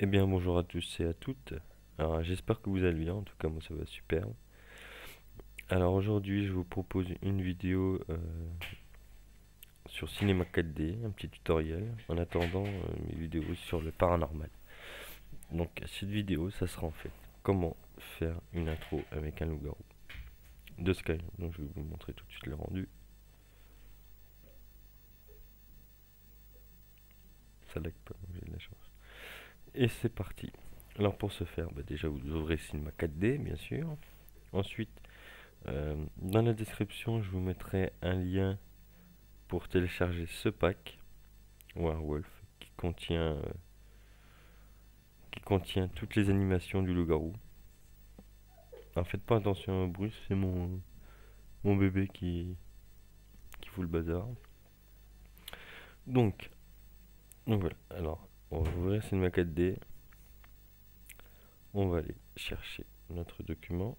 Eh bien bonjour à tous et à toutes. Alors j'espère que vous allez bien, en tout cas moi ça va super. Alors aujourd'hui je vous propose une vidéo sur Cinéma 4D, un petit tutoriel en attendant mes vidéos sur le paranormal. Donc cette vidéo ça sera en fait comment faire une intro avec un loup-garou de Sky. Donc je vais vous montrer tout de suite le rendu. Ça lag pas, j'ai de la chance. Et c'est parti. Alors pour ce faire, déjà vous ouvrez Cinéma 4D bien sûr. Ensuite dans la description, je vous mettrai un lien pour télécharger ce pack Werewolf qui contient toutes les animations du loup-garou. Alors faites pas attention au bruit, c'est mon bébé qui fout le bazar. Donc voilà. Alors, on va ouvrir Cinema 4D. On va aller chercher notre document.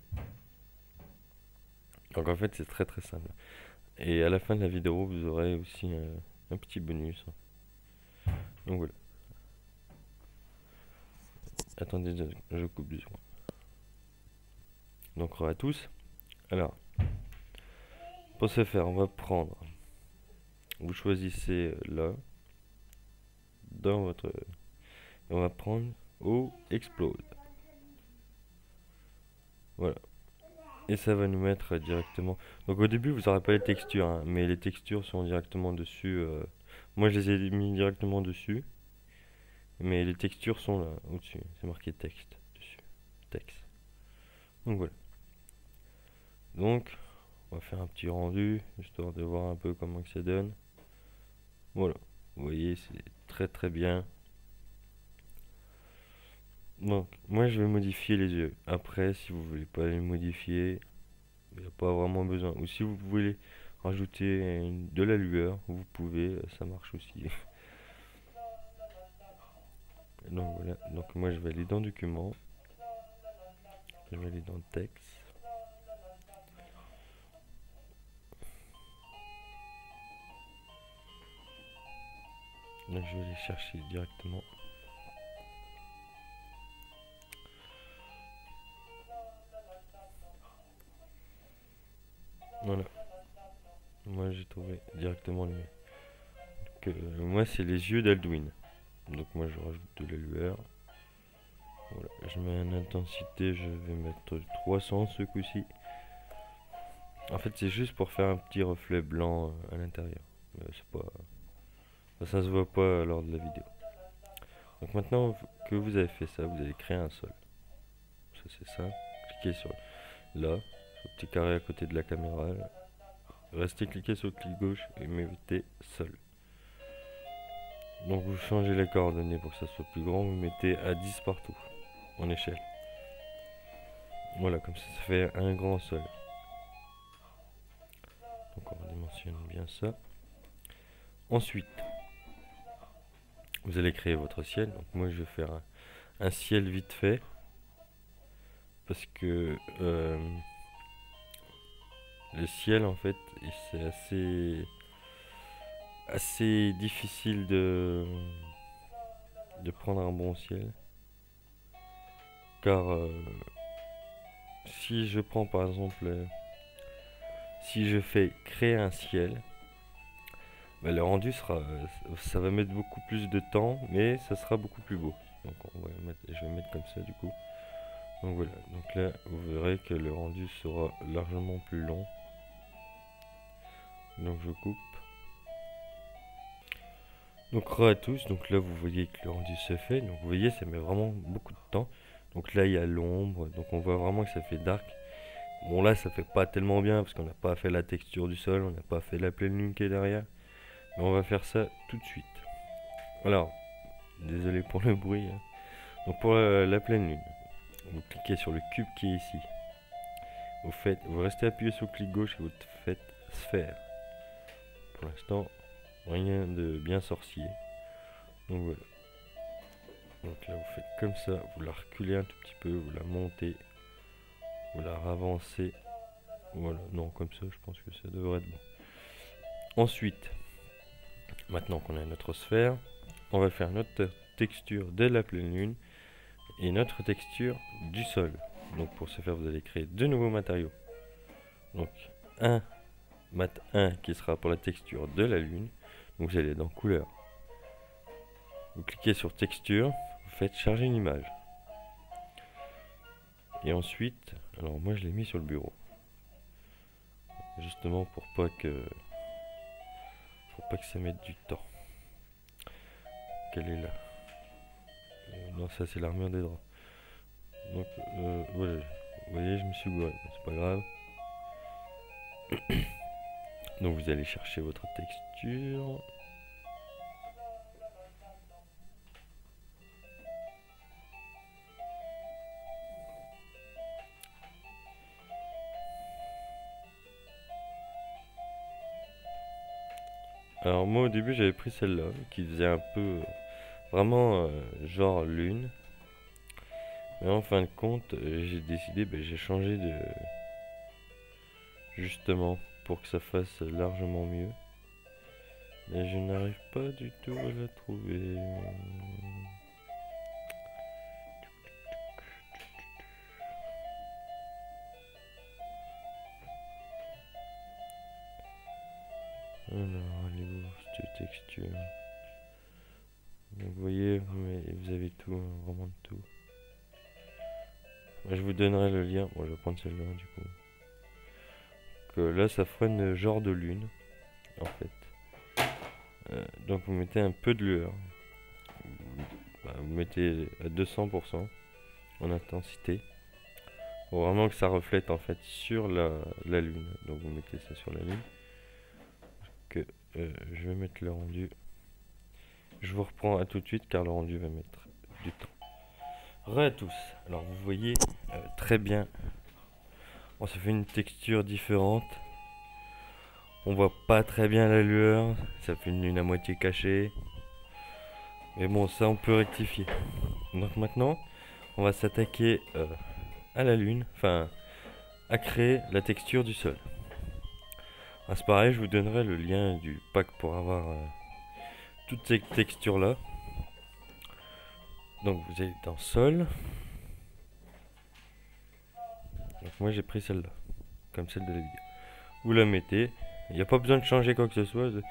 Donc en fait, c'est très très simple. Et à la fin de la vidéo, vous aurez aussi un petit bonus. Donc voilà. Attendez, je coupe 2 secondes. Donc re à tous. Alors, pour ce faire, on va prendre. Vous choisissez là, dans votre. On va prendre au explode. Voilà. Et ça va nous mettre directement. Donc au début, vous n'aurez pas les textures, hein, mais les textures sont directement dessus. Moi, je les ai mis directement dessus. Mais les textures sont là, au-dessus. C'est marqué texte dessus. Texte. Donc voilà. Donc, on va faire un petit rendu, histoire de voir un peu comment que ça donne. Voilà. Vous voyez, c'est très très bien. Donc, moi je vais modifier les yeux. Après, si vous voulez pas les modifier, il n'y a pas vraiment besoin. Ou si vous voulez rajouter de la lueur, vous pouvez, ça marche aussi. Donc voilà, donc moi je vais aller dans Documents. Je vais aller dans Texte. Donc je vais aller chercher directement. Voilà. Moi j'ai trouvé directement les. Moi c'est les yeux d'Aldwin. Donc moi je rajoute de la lueur. Voilà. Je mets une intensité, je vais mettre 300 ce coup-ci. En fait c'est juste pour faire un petit reflet blanc à l'intérieur. C'est pas. Ça se voit pas lors de la vidéo. Donc maintenant que vous avez fait ça, vous allez créer un sol. Ça c'est ça. Cliquez sur là, ce petit carré à côté de la caméra. Là. Restez cliquez sur le clic gauche et mettez sol. Donc vous changez les coordonnées pour que ça soit plus grand, vous mettez à 10 partout, en échelle. Voilà, comme ça fait un grand sol. Donc on redimensionne bien ça. Ensuite, vous allez créer votre ciel. Donc moi je vais faire un ciel vite fait. Parce que le ciel en fait, c'est assez difficile de prendre un bon ciel. Car si je prends par exemple, si je fais créer un ciel, le rendu sera, ça va mettre beaucoup plus de temps, mais ça sera beaucoup plus beau. Donc je vais mettre comme ça du coup. Donc voilà, donc là vous verrez que le rendu sera largement plus long. Donc je coupe. Donc re à tous, donc là vous voyez que le rendu se fait, donc vous voyez ça met vraiment beaucoup de temps. Donc là il y a l'ombre, donc on voit vraiment que ça fait dark. Bon là ça fait pas tellement bien parce qu'on n'a pas fait la texture du sol, on n'a pas fait la pleine lune qui est derrière. Mais on va faire ça tout de suite. Alors, désolé pour le bruit. Hein. Donc pour la pleine lune, vous cliquez sur le cube qui est ici. Vous restez appuyé sur le clic gauche et vous faites sphère. Pour l'instant, rien de bien sorcier. Donc voilà. Donc là vous faites comme ça, vous la reculez un tout petit peu, vous la montez, vous la ravancez. Voilà, non comme ça je pense que ça devrait être bon. Ensuite, maintenant qu'on a notre sphère, on va faire notre texture de la pleine lune. et notre texture du sol. Donc pour ce faire, vous allez créer deux nouveaux matériaux. Donc un mat 1 qui sera pour la texture de la lune. Donc vous allez dans couleur, vous cliquez sur texture, vous faites charger une image. Et ensuite, alors moi je l'ai mis sur le bureau, justement pour pas que ça mette du temps. Qu'elle est là. Non, ça c'est l'armure des draps. Donc voilà, vous voyez, je me suis gouré, c'est pas grave. Donc vous allez chercher votre texture. Alors moi au début j'avais pris celle-là qui faisait un peu vraiment genre lune. Mais en fin de compte j'ai décidé, j'ai changé de justement pour que ça fasse largement mieux. Mais je n'arrive pas du tout à la trouver. Alors, elle est où cette texture? Donc, vous voyez, vous avez tout, hein, vraiment de tout. Moi, je vous donnerai le lien. Bon, je vais prendre celle-là du coup. Que là, ça ferait une genre de lune, en fait. Donc, vous mettez un peu de lueur. Vous mettez à 200% en intensité. Pour vraiment que ça reflète en fait sur la lune. Donc, vous mettez ça sur la lune. Que je vais mettre le rendu. Je vous reprends à tout de suite car le rendu va mettre du temps. Re à tous. Alors vous voyez très bien. Bon, ça fait une texture différente. On voit pas très bien la lueur. Ça fait une lune à moitié cachée. Mais bon, ça on peut rectifier. Donc maintenant, on va s'attaquer à la lune. Enfin, à créer la texture du sol. Ah, c'est pareil, je vous donnerai le lien du pack pour avoir toutes ces textures là. Donc vous allez dans sol. Donc moi j'ai pris celle-là, comme celle de la vidéo. Vous la mettez, il n'y a pas besoin de changer quoi que ce soit. De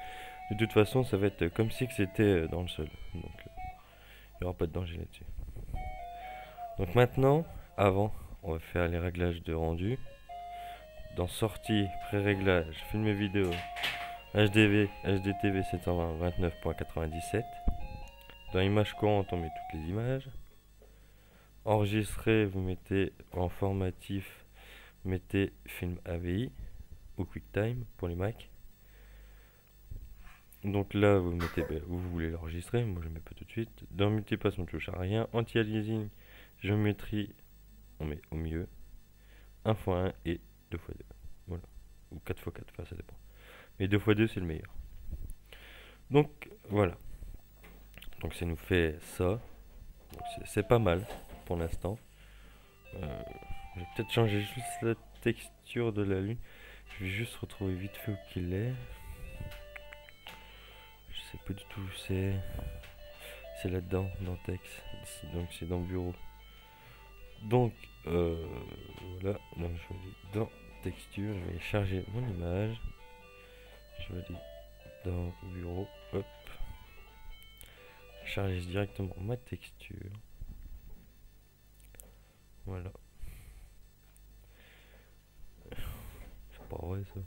toute façon ça va être comme si c'était dans le sol. Donc il n'y aura pas de danger là-dessus. Donc maintenant, avant, on va faire les réglages de rendu. Dans sortie, pré-réglage, filmer vidéo, HDV, HDTV 720 29.97. Dans image courante, on met toutes les images. Enregistrer, vous mettez en formatif, mettez film AVI ou QuickTime pour les Mac. Donc là, vous mettez où vous voulez l'enregistrer. Moi, je ne mets pas tout de suite. Dans multipass, on ne touche à rien. Anti-aliasing, géométrie, on met au milieu. 1x1 et 2x2. Voilà. Ou 4x4, enfin, ça dépend. Mais 2x2, c'est le meilleur. Donc, voilà. Donc, ça nous fait ça. C'est pas mal pour l'instant. Je vais peut-être changer juste la texture de la lune. Je vais juste retrouver vite fait où qu'il est. Je sais pas du tout où c'est. C'est là-dedans, dans texte. Donc c'est dans bureau. Donc voilà. Donc je vais aller dans texture. Je vais charger mon image. Je vais aller dans bureau. Hop. Charger directement ma texture. Voilà. C'est pas vrai ça.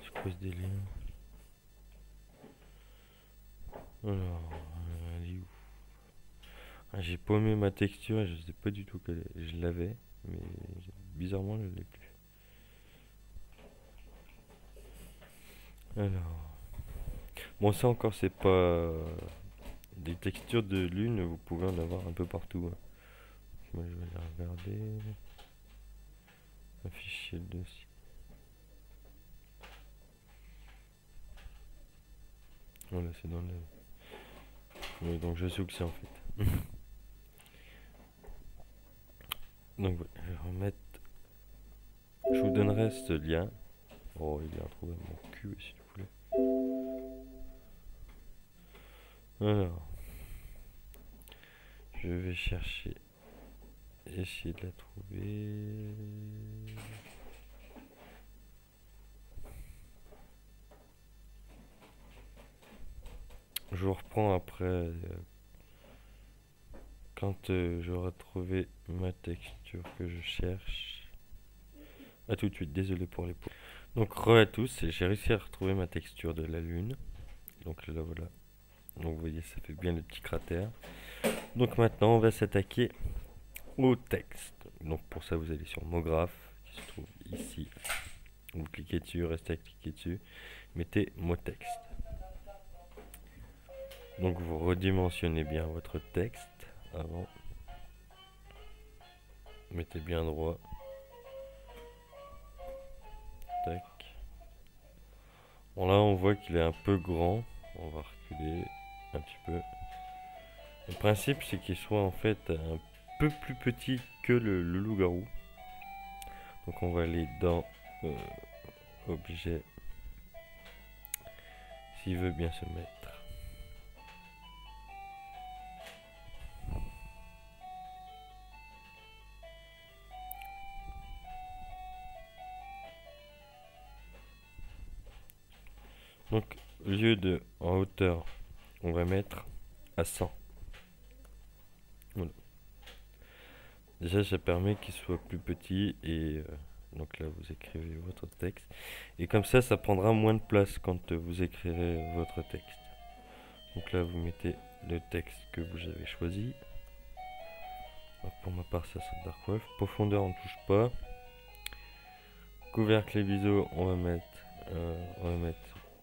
C'est quoi ce délire? Alors, elle est où? Ah, j'ai paumé ma texture, je sais pas du tout quelle est. Je l'avais, mais bizarrement je l'ai plus. Alors, bon ça encore c'est pas des textures de lune, vous pouvez en avoir un peu partout. Hein. Moi je vais les regarder. Afficher le dossier. Voilà, c'est dans le. Oui, donc je sais où que c'est en fait. Donc voilà, je vais remettre. Je vous donnerai ce lien. Oh, il est retrouvé mon cul, s'il vous plaît. Alors, Je vais chercher, essayer de la trouver. Je vous reprends après quand j'aurai trouvé ma texture que je cherche. A tout de suite, désolé pour les pauses. Donc re à tous, j'ai réussi à retrouver ma texture de la lune. Donc là voilà. Donc vous voyez, ça fait bien le petit cratère. Donc maintenant, on va s'attaquer au texte. Donc pour ça, vous allez sur Mograph, qui se trouve ici. Vous cliquez dessus, restez à cliquer dessus. Mettez mot texte. Donc vous redimensionnez bien votre texte avant. Mettez bien droit. Tac. Bon là on voit qu'il est un peu grand. On va reculer un petit peu. Le principe c'est qu'il soit en fait un peu plus petit que le loup-garou. Donc on va aller dans objet. S'il veut bien se mettre. Donc au lieu de en hauteur, on va mettre à 100. Voilà. Déjà ça permet qu'il soit plus petit et donc là vous écrivez votre texte. Et comme ça prendra moins de place quand vous écrirez votre texte. Donc là vous mettez le texte que vous avez choisi. Donc pour ma part ça sera Darkwolf. Profondeur on ne touche pas. Couvercle et biseau on va mettre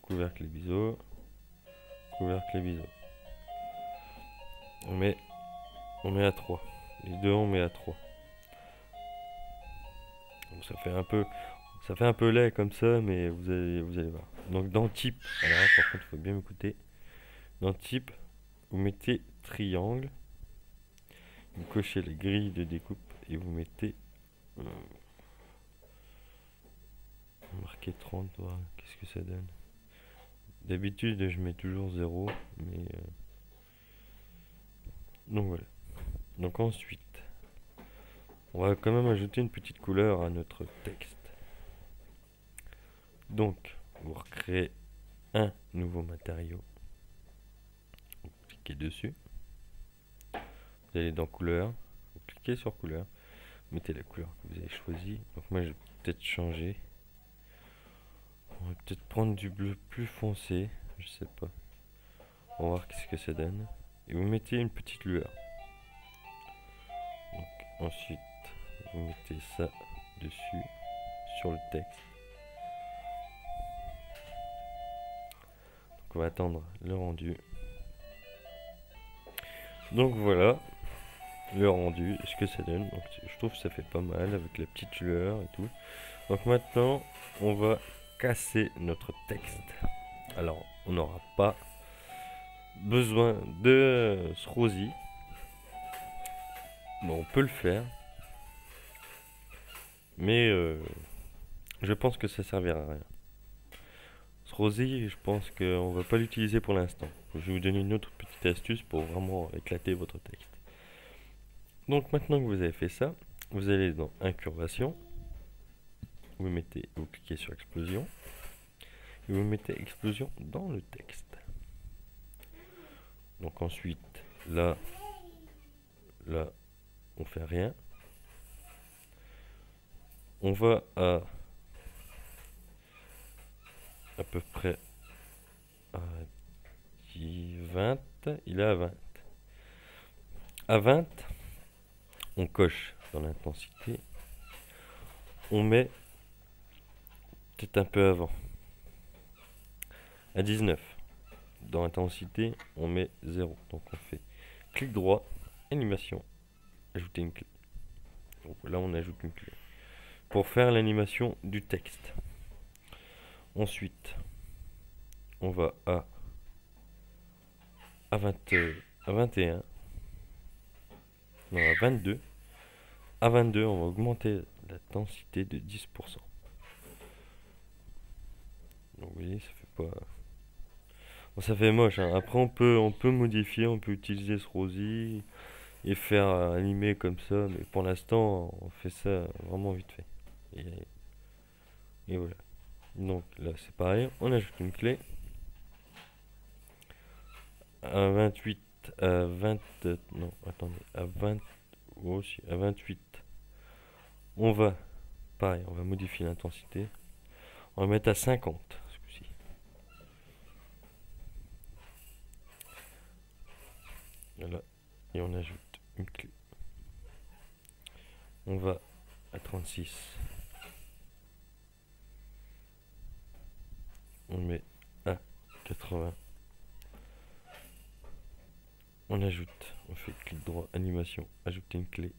couvercle et biseau. Couvercle et biseau. On met à 3. Les deux on met à 3. Donc ça fait un peu laid comme ça, mais vous allez voir. Donc dans type, alors là, par contre il faut bien m'écouter. Dans type, vous mettez triangle. Vous cochez les grilles de découpe et vous mettez marqué 30, voilà. Qu'est-ce que ça donne? D'habitude je mets toujours 0, mais donc voilà. Donc ensuite, on va quand même ajouter une petite couleur à notre texte. Donc, vous recréez un nouveau matériau. Vous cliquez dessus. Vous allez dans couleur. Vous cliquez sur couleur. Mettez la couleur que vous avez choisie. Donc moi, je vais peut-être changer. On va peut-être prendre du bleu plus foncé. Je sais pas. On va voir qu'est-ce que ça donne. Et vous mettez une petite lueur. Donc ensuite, vous mettez ça dessus, sur le texte. Donc on va attendre le rendu. Donc voilà le rendu, ce que ça donne. Donc je trouve que ça fait pas mal avec la petite lueur et tout. Donc maintenant on va casser notre texte. Alors on n'aura pas besoin de Srozy. Bon, on peut le faire, mais je pense que ça servira à rien. Srozy, je pense qu'on va pas l'utiliser pour l'instant. Je vais vous donner une autre petite astuce pour vraiment éclater votre texte. Donc maintenant que vous avez fait ça, vous allez dans incurvation, vous cliquez sur explosion, et vous mettez explosion dans le texte. Donc ensuite, là, on fait rien. On va à peu près à 10, 20, il est à 20. À 20, on coche dans l'intensité, on met peut-être un peu avant. À 19, dans l'intensité, on met 0. Donc on fait clic droit, animation, ajouter une clé. Donc là on ajoute une clé pour faire l'animation du texte. Ensuite, on va à 21, non à 22. À 22, on va augmenter la densité de 10%. Donc vous voyez, ça fait pas... Bon, ça fait moche, hein. Après on peut modifier, on peut utiliser ce Srozy. et faire animer comme ça, mais pour l'instant on fait ça vraiment vite fait. Et, et voilà. Donc là c'est pareil, on ajoute une clé à 28, à 20, non attendez, à 20, aussi, à 28, on va, pareil, on va modifier l'intensité, on va mettre à 50 ce coup-ci. Voilà, et on ajoute une clé. On va à 36. On met à 80. On ajoute, on fait clic droit, animation, ajouter une clé.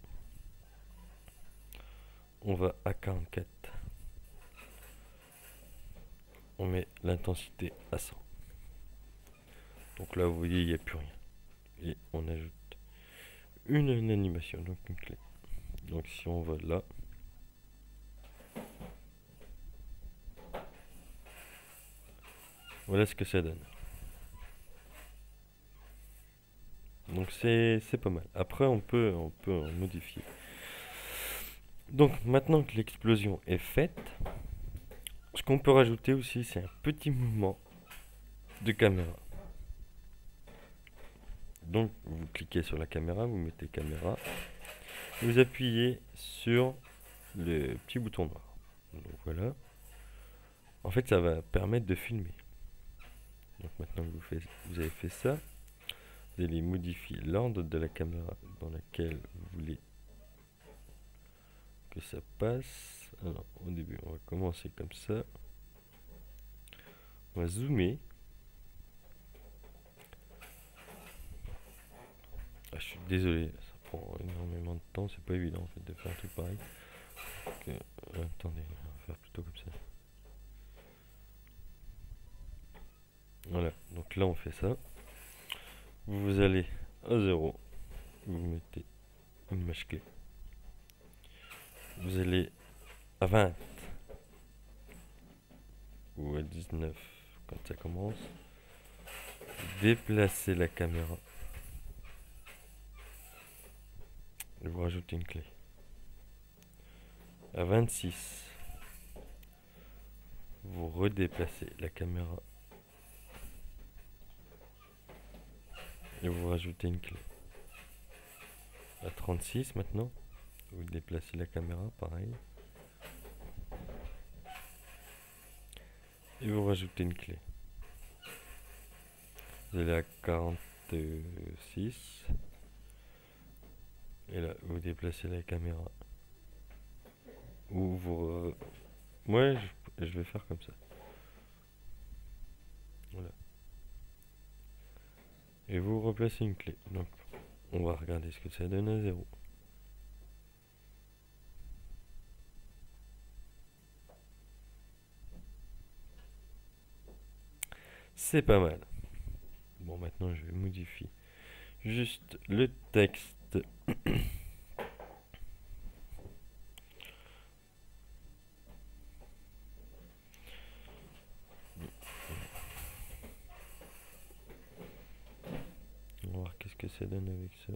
On va à 44. On met l'intensité à 100. Donc là, vous voyez, il n'y a plus rien. Et on ajoute une animation, donc une clé. Donc si on va là, voilà ce que ça donne. Donc c'est pas mal. Après, on peut en modifier. Donc maintenant que l'explosion est faite, ce qu'on peut rajouter aussi, c'est un petit mouvement de caméra. Donc vous cliquez sur la caméra, vous mettez caméra, vous appuyez sur le petit bouton noir. Donc voilà. En fait, ça va permettre de filmer. Donc maintenant que vous avez fait ça, vous allez modifier l'ordre de la caméra dans laquelle vous voulez que ça passe. Alors au début, on va commencer comme ça. On va zoomer. Ah, je suis désolé, ça prend énormément de temps, c'est pas évident en fait de faire un truc pareil. Donc, attendez, on va faire plutôt comme ça. Voilà, donc là on fait ça. Vous allez à 0, vous mettez une image clé. Vous allez à 20 ou à 19 quand ça commence. Déplacez la caméra. Et vous rajoutez une clé. À 26, vous redéplacez la caméra. Et vous rajoutez une clé. À 36 maintenant, vous déplacez la caméra, pareil. Et vous rajoutez une clé. Vous allez à 46. Et là, vous déplacez la caméra. Ou vous... Ouais, je vais faire comme ça. Voilà. Et vous replacez une clé. Donc, on va regarder ce que ça donne à 0. C'est pas mal. Bon, maintenant, je vais modifier juste le texte. On va voir qu'est-ce que ça donne avec ça.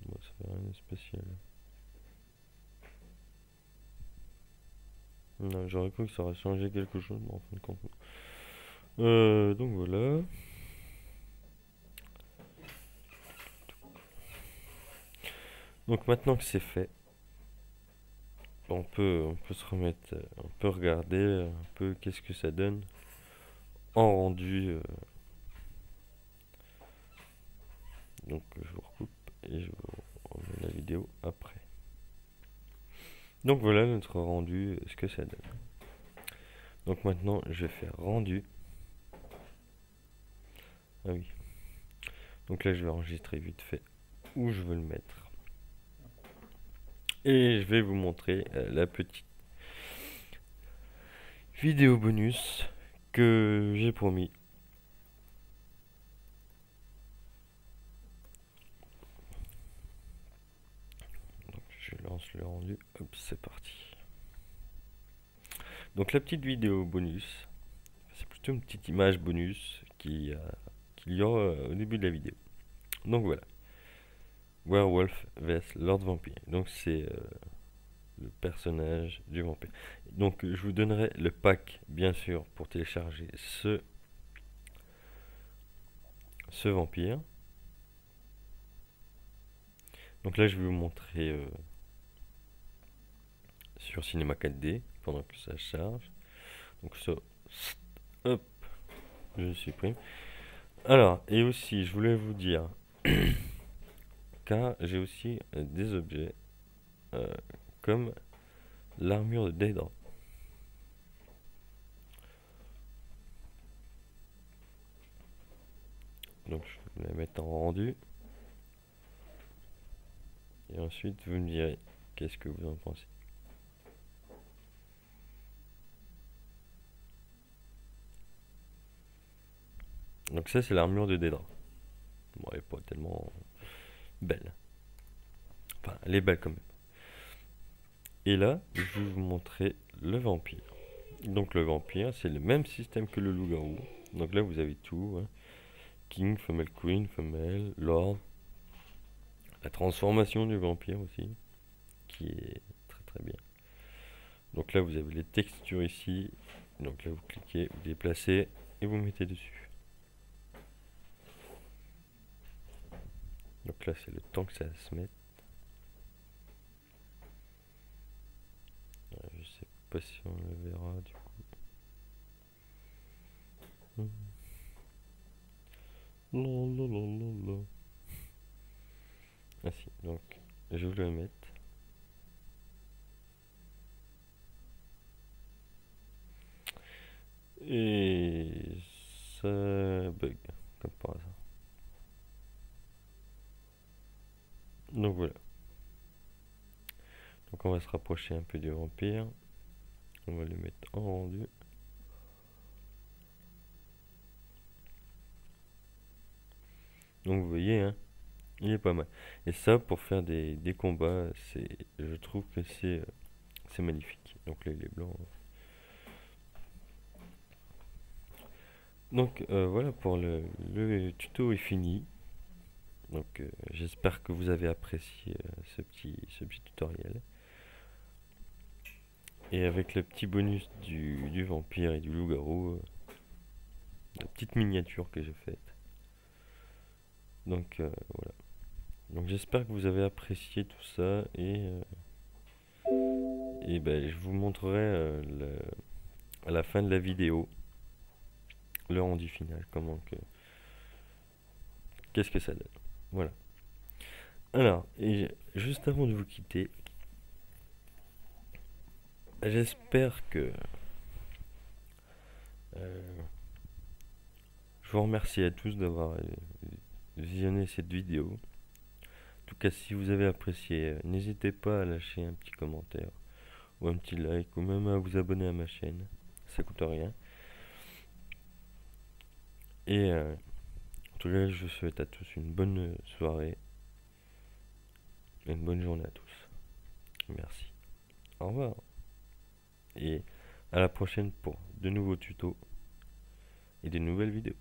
Bon, ça fait rien de spécial. Non, j'aurais cru que ça aurait changé quelque chose, mais en fin de compte. Donc voilà. Donc maintenant que c'est fait, on peut se remettre, on peut regarder un peu qu'est-ce que ça donne en rendu. Donc je vous recoupe et je vous remets la vidéo après. Donc voilà notre rendu, ce que ça donne. Donc maintenant je vais faire rendu. Ah oui. Donc là je vais enregistrer vite fait où je veux le mettre. Et je vais vous montrer la petite vidéo bonus que j'ai promis. Donc je lance le rendu, hop, c'est parti. Donc la petite vidéo bonus, c'est plutôt une petite image bonus qui qu'il y aura au début de la vidéo. Donc voilà. Werewolf vs Lord Vampire. Donc c'est le personnage du vampire. Donc je vous donnerai le pack, bien sûr, pour télécharger ce vampire. Donc là, je vais vous montrer sur Cinema 4D pendant que ça charge. Donc ça, hop, je supprime. Alors, et aussi, je voulais vous dire, car j'ai aussi des objets comme l'armure de Daedra. Donc je vais la mettre en rendu. Et ensuite, vous me direz qu'est-ce que vous en pensez. Donc ça, c'est l'armure de Daedra. Bon, elle n'est pas tellement belle. Enfin, elle est belle quand même. Et là, je vais vous montrer le vampire. Donc le vampire, c'est le même système que le loup-garou. Donc là, vous avez tout. Hein. King, femelle queen, femelle, lord. La transformation du vampire aussi, qui est très très bien. Donc là, vous avez les textures ici. Donc là, vous cliquez, vous déplacez et vous mettez dessus. Donc là, c'est le temps que ça va se mette. Je sais pas si on le verra du coup. Non, non, non, non, non. Ah si, donc je vais le mettre. Et ça bug, comme par hasard. Donc voilà. Donc on va se rapprocher un peu du vampire. On va le mettre en rendu. Donc vous voyez, hein, il est pas mal. Et ça, pour faire des combats, je trouve que c'est magnifique. Donc là, il est blanc. Donc voilà, pour le tuto est fini. Donc j'espère que vous avez apprécié ce petit tutoriel. Et avec le petit bonus du vampire et du loup-garou, la petite miniature que j'ai faite. Donc voilà. Donc j'espère que vous avez apprécié tout ça et ben, je vous montrerai à la fin de la vidéo le rendu final, qu'est-ce que ça donne. Voilà. Alors, et juste avant de vous quitter, j'espère que je vous remercie à tous d'avoir visionné cette vidéo. En tout cas, si vous avez apprécié, n'hésitez pas à lâcher un petit commentaire ou un petit like ou même à vous abonner à ma chaîne. Ça coûte rien. Et en tout cas, je vous souhaite à tous une bonne soirée et une bonne journée à tous. Merci. Au revoir. Et à la prochaine pour de nouveaux tutos et de nouvelles vidéos.